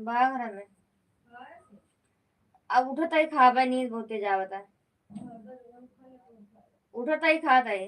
बाघर में अब उठत ही खाबा नींद बहुते जावता उठत ही खाता है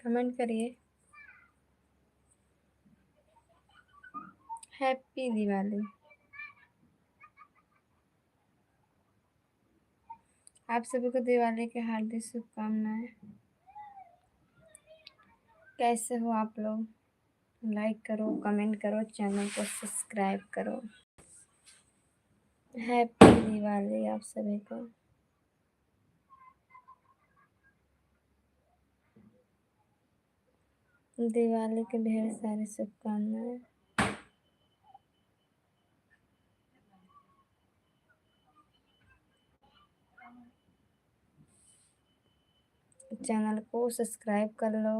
कमेंट करिए हैप्पी दिवाली। आप सभी को दिवाली की हार्दिक शुभकामनाएं। कैसे हो आप लोग? लाइक करो, कमेंट करो, चैनल को सब्सक्राइब करो। हैप्पी दिवाली आप सभी को। दिवाली के ढेर सारी शुभकामनाएं। चैनल को सब्सक्राइब कर लो,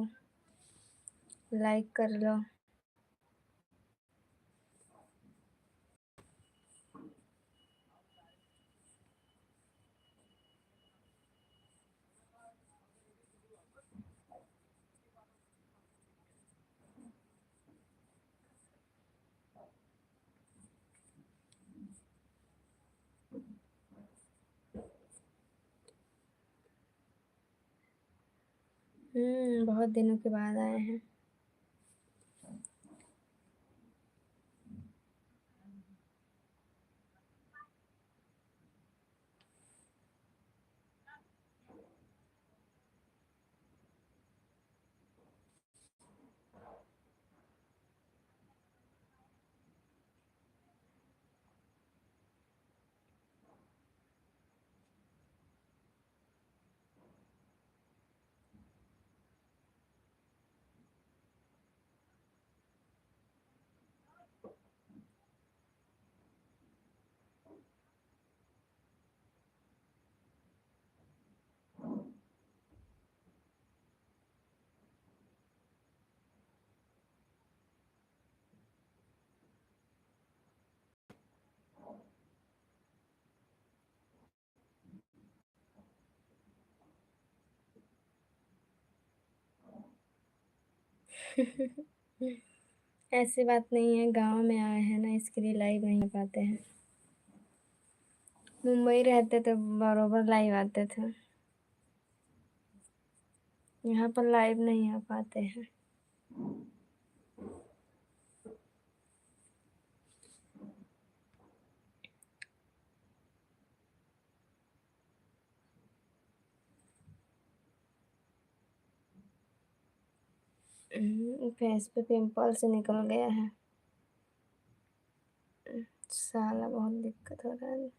लाइक कर लो। बहुत दिनों के बाद आए हैं। ऐसी बात नहीं है, गाँव में आए हैं ना इसके लिए लाइव नहीं आ पाते हैं। मुंबई रहते तो बरोबर लाइव आते थे। यहाँ पर लाइव नहीं आ पाते हैं। फेस पे पिंपल्स निकल गया है। साला बहुत दिक्कत हो रहा है।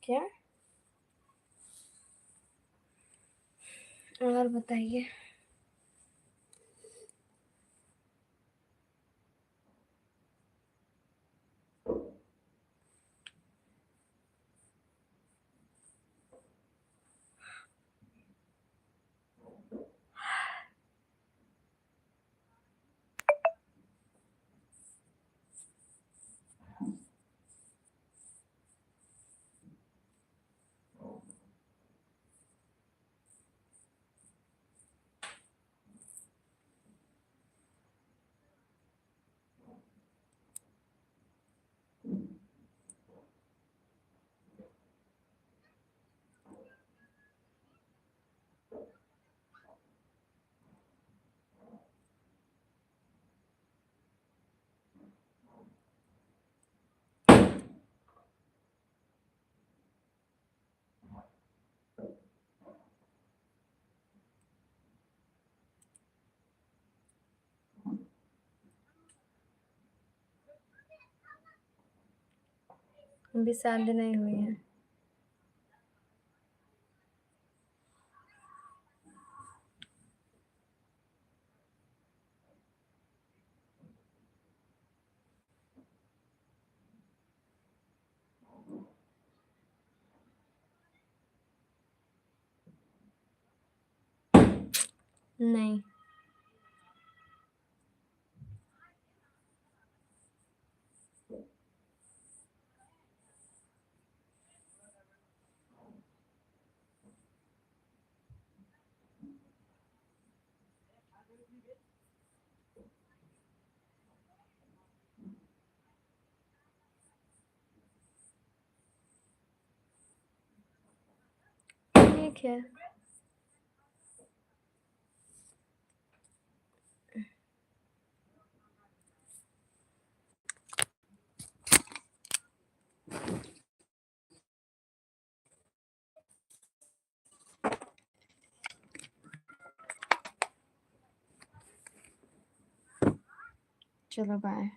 क्या? और बताइए। अभी शादी नहीं हुई है। नहीं। ठीक है। चलो बाय।